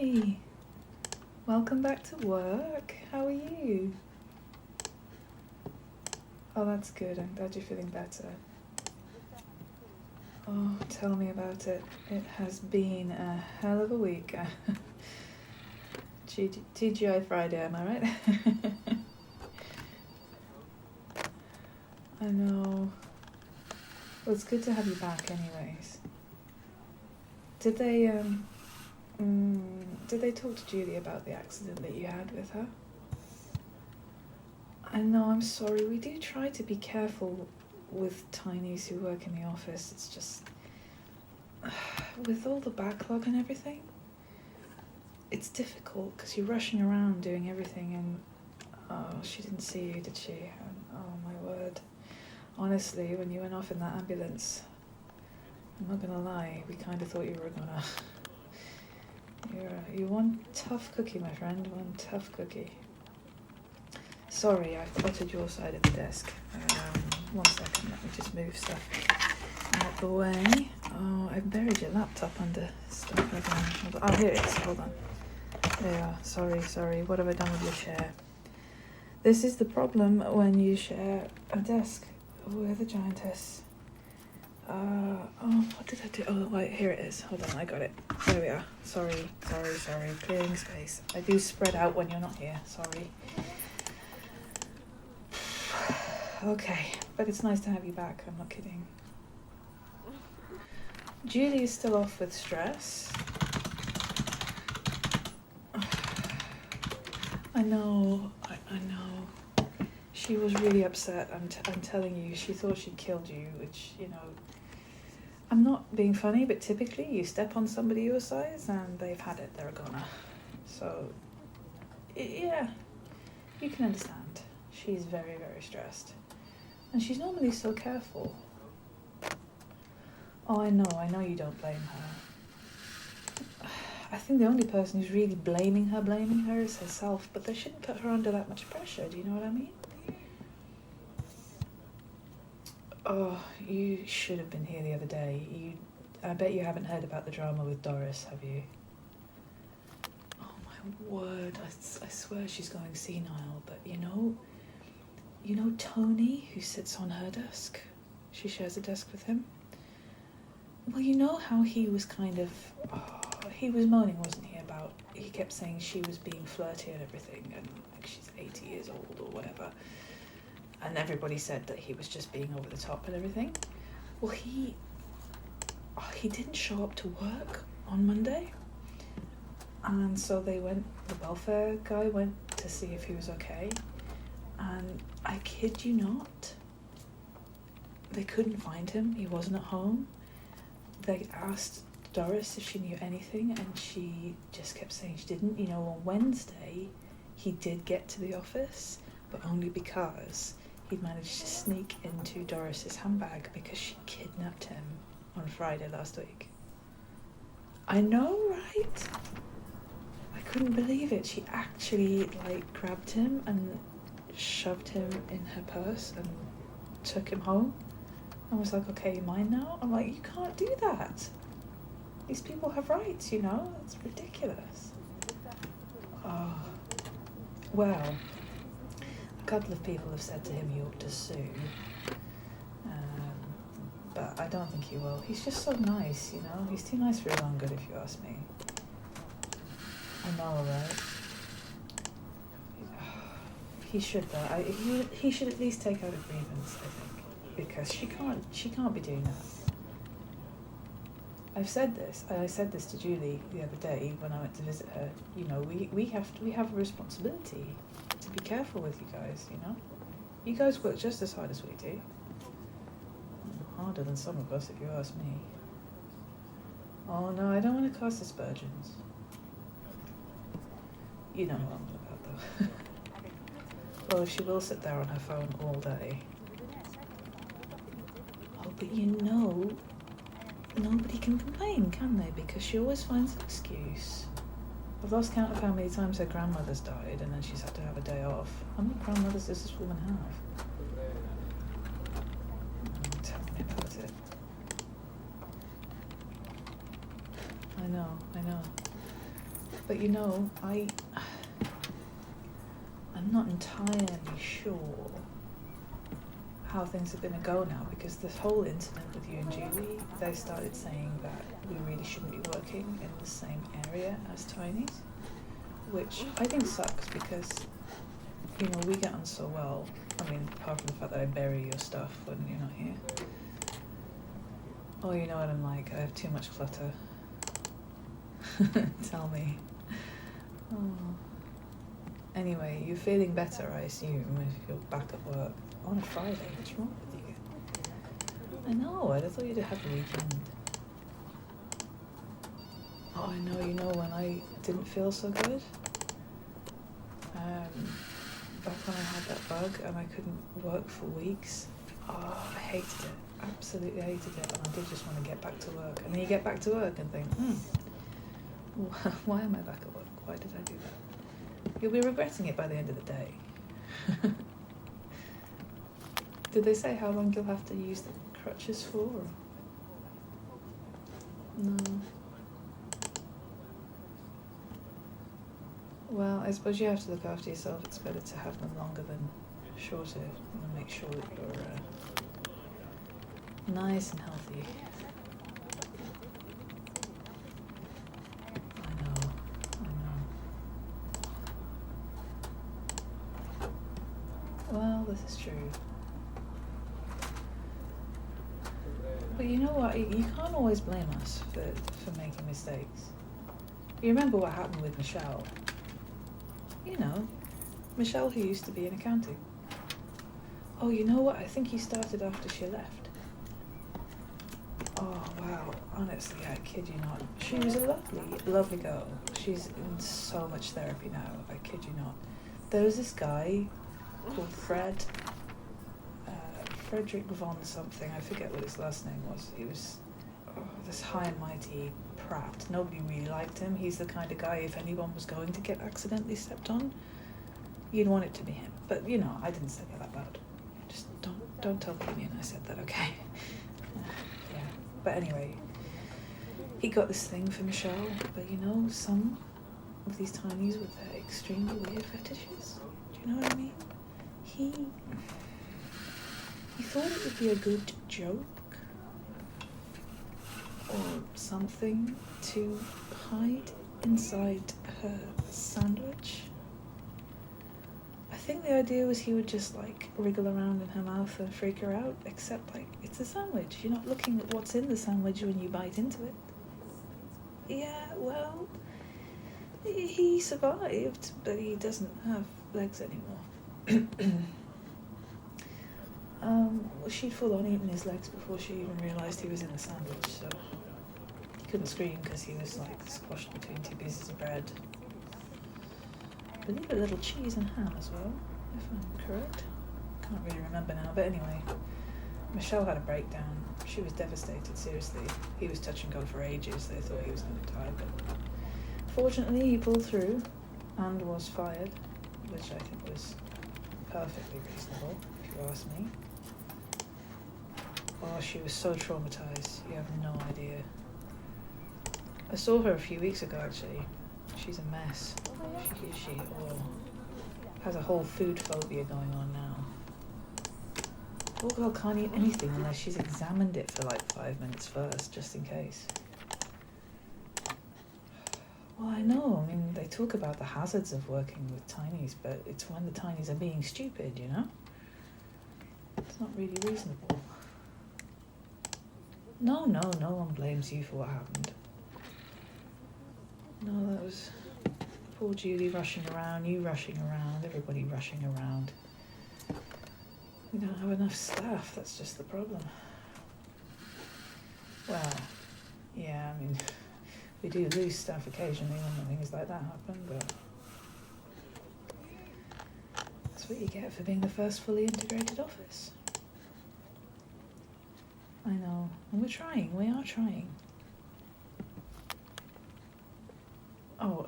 Hi, welcome back to work. How are you? Oh, that's good. I'm glad you're feeling better. Oh, tell me about it. It has been a hell of a week. TGI Friday, am I right? I know. Well, it's good to have you back anyways. Did they talk to Julie about the accident that you had with her? I know, I'm sorry. We do try to be careful with tinies who work in the office. It's just, with all the backlog and everything, it's difficult because you're rushing around doing everything and, oh, she didn't see you, did she? And, oh my word. Honestly, when you went off in that ambulance, I'm not gonna lie, we kind of thought you were gonna... You're one tough cookie, my friend, one tough cookie. Sorry, I cluttered your side of the desk. 1 second, let me just move stuff out the way. Oh, I buried your laptop under stuff. Oh, here it is, hold on. There you are, sorry, what have I done with your chair? This is the problem when you share a desk with a giantess. Oh, what did I do? Oh, wait, here it is. Hold on, I got it. There we are. Sorry. Clearing space. I do spread out when you're not here. Sorry. Okay, but it's nice to have you back. I'm not kidding. Julie is still off with stress. I know. She was really upset. I'm telling you, she thought she'd killed you, which, you know, I'm not being funny, but typically you step on somebody your size and they've had it, they're a goner. So, yeah, you can understand. She's very, very stressed. And she's normally so careful. Oh, I know you don't blame her. I think the only person who's really blaming her is herself, but they shouldn't put her under that much pressure, do you know what I mean? Oh, you should have been here the other day. I bet you haven't heard about the drama with Doris, have you? Oh my word, I swear she's going senile, but you know Tony, who sits on her desk? She shares a desk with him. Well, you know how he was kind of... he was moaning, wasn't he, about... He kept saying she was being flirty and everything, and like she's 80 years old or whatever. And everybody said that he was just being over the top and everything. Well, he didn't show up to work on Monday. And so the welfare guy went to see if he was okay. And I kid you not, they couldn't find him. He wasn't at home. They asked Doris if she knew anything, and she just kept saying she didn't. You know, on Wednesday, he did get to the office, but only because he'd managed to sneak into Doris's handbag because she kidnapped him on Friday last week. I know, right? I couldn't believe it. She actually, grabbed him and shoved him in her purse and took him home. I was like, okay, you're mine now? I'm like, you can't do that. These people have rights, you know? It's ridiculous. Oh, well, a couple of people have said to him he ought to sue. But I don't think he will. He's just so nice, you know? He's too nice for his own good, if you ask me. I know, right? He should, though. He should at least take out a grievance, I think. Because she can't be doing that. I've said this. I said this to Julie the other day when I went to visit her. You know, we have a responsibility to be careful with you guys, you know? You guys work just as hard as we do. Harder than some of us, if you ask me. Oh no, I don't want to cast aspersions. You know what I'm on about, though. Well, she will sit there on her phone all day. Oh, but you know, nobody can complain, can they? Because she always finds an excuse. I've lost count of how many times her grandmother's died and then she's had to have a day off. How many grandmothers does this woman have? Tell me about it. I know. But you know, I'm not entirely sure how things are going to go now, because this whole incident with you and Julie, they started saying that we really shouldn't be working in the same area as Tiny's, which I think sucks because, you know, we get on so well. I mean, apart from the fact that I bury your stuff when you're not here. Oh, you know what I'm like, I have too much clutter. Tell me. Oh. Anyway, you're feeling better, I assume, if you're back at work on a Friday. What's wrong with you? I know, I thought you'd have a weekend. Oh, I know, you know when I didn't feel so good? Back when I had that bug and I couldn't work for weeks. Oh, I hated it. Absolutely hated it. And I did just want to get back to work. And then you get back to work and think, why am I back at work? Why did I do that? You'll be regretting it by the end of the day. Did they say how long you'll have to use the crutches for? Or? No. Well, I suppose you have to look after yourself. It's better to have them longer than shorter. And make sure that you're nice and healthy. I know. Well, this is true. But you know what? You can't always blame us for making mistakes. You remember what happened with Michelle? You know, Michelle who used to be in accounting. Oh, you know what? I think he started after she left. Oh, wow. Honestly, I kid you not. She was a lovely, lovely girl. She's in so much therapy now. I kid you not. There was this guy called Frederick von something. I forget what his last name was. He was this high and mighty prat. Nobody really liked him. He's the kind of guy, if anyone was going to get accidentally stepped on, you'd want it to be him. But, you know, I didn't say that out loud. Just don't tell Damien I said that, okay? Yeah. But anyway, he got this thing for Michelle. But, you know, some of these tinies with their extremely weird fetishes. Do you know what I mean? He thought it would be a good joke or something to hide inside her sandwich. I think the idea was he would just like wriggle around in her mouth and freak her out, except like it's a sandwich. You're not looking at what's in the sandwich when you bite into it. Yeah, well, he survived, but he doesn't have legs anymore. She'd full on eaten his legs before she even realised he was in the sandwich, so he couldn't scream because he was like squashed between two pieces of bread. I believe a little cheese and ham as well, if I'm correct. Can't really remember now, but anyway, Michelle had a breakdown. She was devastated, seriously. He was touch and go for ages. They thought he was going to die, but fortunately he pulled through and was fired, which I think was perfectly reasonable, if you ask me. Oh, she was so traumatised. You have no idea. I saw her a few weeks ago, actually. She's a mess. She has a whole food phobia going on now. Poor girl can't eat anything unless she's examined it for like 5 minutes first, just in case. Well, I know. I mean, they talk about the hazards of working with tinies, but it's when the tinies are being stupid, you know? It's not really reasonable. No one blames you for what happened. No, that was poor Julie rushing around, you rushing around, everybody rushing around. We don't have enough staff, that's just the problem. Well, yeah, I mean, we do lose staff occasionally when things like that happen, but that's what you get for being the first fully integrated office. I know, and we are trying. Oh,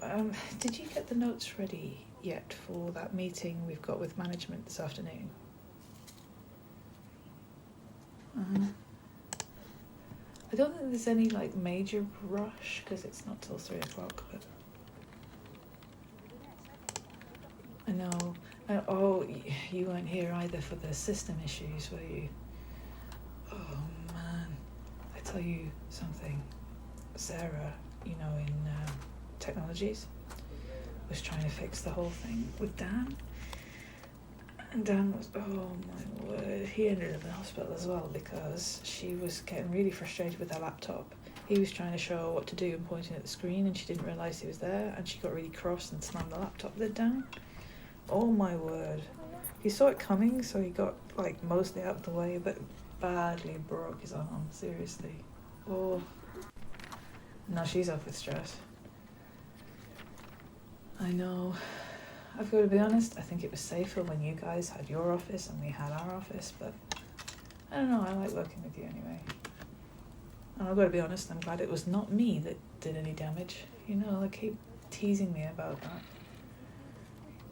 did you get the notes ready yet for that meeting we've got with management this afternoon? I don't think there's any, like, major rush, because it's not till 3 o'clock, but Oh, you weren't here either for the system issues, were you? Oh man, I tell you something. Sarah, you know, in technologies, was trying to fix the whole thing with Dan. And Dan was, oh my word, he ended up in hospital as well because she was getting really frustrated with her laptop. He was trying to show her what to do and pointing at the screen, and she didn't realise he was there, and she got really cross and slammed the laptop lid down. Oh my word. He saw it coming, so he got like mostly out of the way, but badly broke his arm, seriously. Oh. Now she's up with stress. I know. I've got to be honest, I think it was safer when you guys had your office and we had our office, but I don't know, I like working with you anyway. And I've got to be honest, I'm glad it was not me that did any damage. You know, they keep teasing me about that.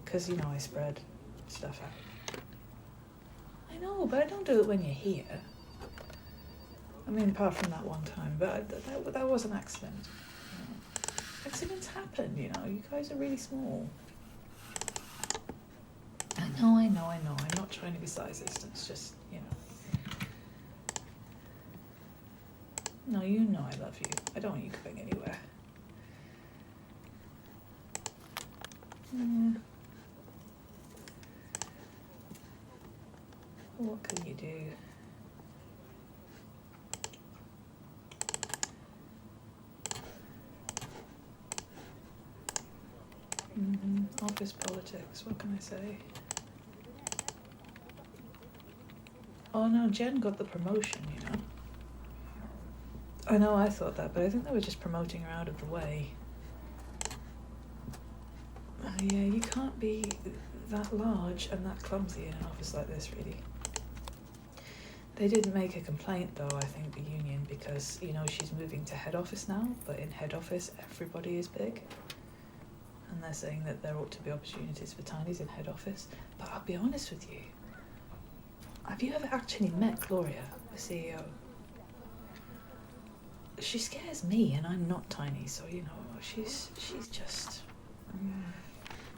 Because, you know, I spread stuff out. I know, but I don't do it when you're here. I mean, apart from that one time, but that was an accident. You know. Accidents happen, you know, you guys are really small. I know, I'm not trying to be sizist, it's just, you know. No, you know I love you. I don't want you going anywhere. What can you do? Office politics, what can I say? Oh no, Jen got the promotion, you know. I know, I thought that, but I think they were just promoting her out of the way. Yeah, you can't be that large and that clumsy in an office like this, really. They didn't make a complaint though, I think, the union, because, you know, she's moving to head office now, but in head office everybody is big. And they're saying that there ought to be opportunities for tinies in head office. But I'll be honest with you, have you ever actually met Gloria, the CEO? She scares me, and I'm not tiny, so, you know, she's just...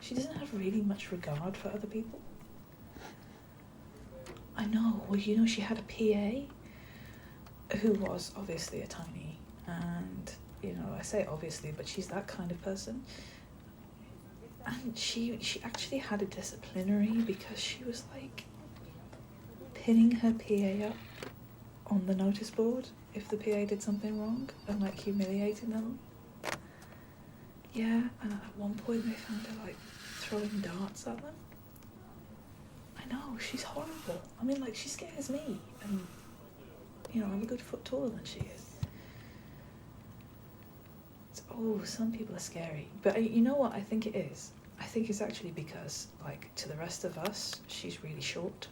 she doesn't have really much regard for other people. I know, well, you know, she had a PA who was obviously a tiny, and, you know, I say obviously, but she's that kind of person. And she actually had a disciplinary because she was, like, pinning her PA up on the notice board if the PA did something wrong and, like, humiliating them. Yeah, and at one point they found her, like, throwing darts at them. I know, she's horrible. I mean, like, she scares me, and, you know, I'm a good foot taller than she is. Oh, some people are scary. But you know what I think it is? I think it's actually because, like, to the rest of us, she's really short.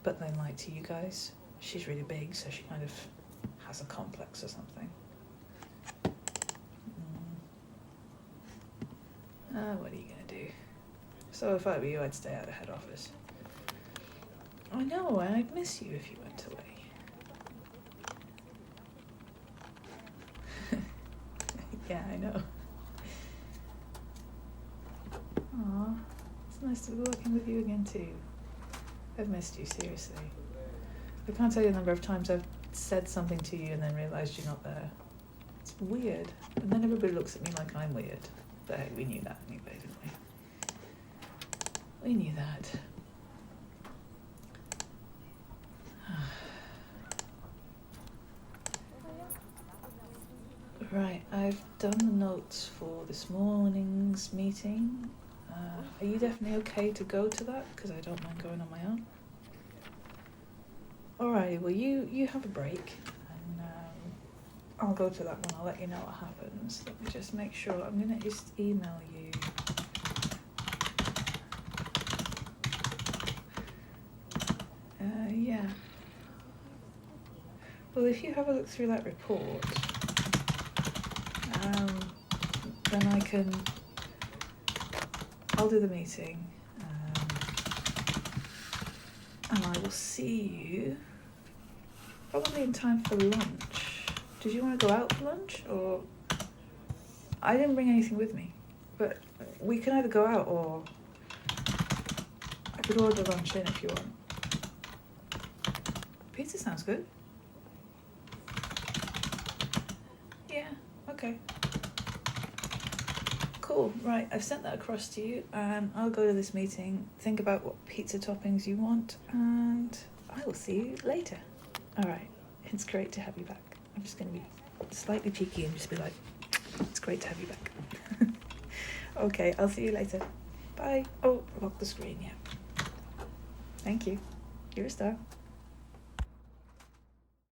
But then, like, to you guys, she's really big, so she kind of has a complex or something. What are you gonna do? So if I were you, I'd stay out of head office. I know, and I'd miss you if you went away. Yeah, I know. Aw, it's nice to be working with you again too. I've missed you, seriously. I can't tell you the number of times I've said something to you and then realised you're not there. It's weird. And then everybody looks at me like I'm weird. But hey, we knew that anyway, didn't we? We knew that. Right, I've done the notes for this morning's meeting. Are you definitely okay to go to that? Because I don't mind going on my own. Alrighty, well you have a break, and I'll go to that one. I'll let you know what happens. Let me just make sure. I'm gonna just email you. Yeah. Well, if you have a look through that report, then I'll do the meeting, and I will see you probably in time for lunch. Did you want to go out for lunch, or? I didn't bring anything with me, but we can either go out or I could order lunch in if you want. Pizza sounds good. Yeah, okay. Cool, right, I've sent that across to you, and I'll go to this meeting, think about what pizza toppings you want, and I will see you later. Alright, it's great to have you back. I'm just going to be slightly cheeky and just be like, it's great to have you back. Okay, I'll see you later. Bye. Oh, lock the screen, yeah. Thank you. You're a star.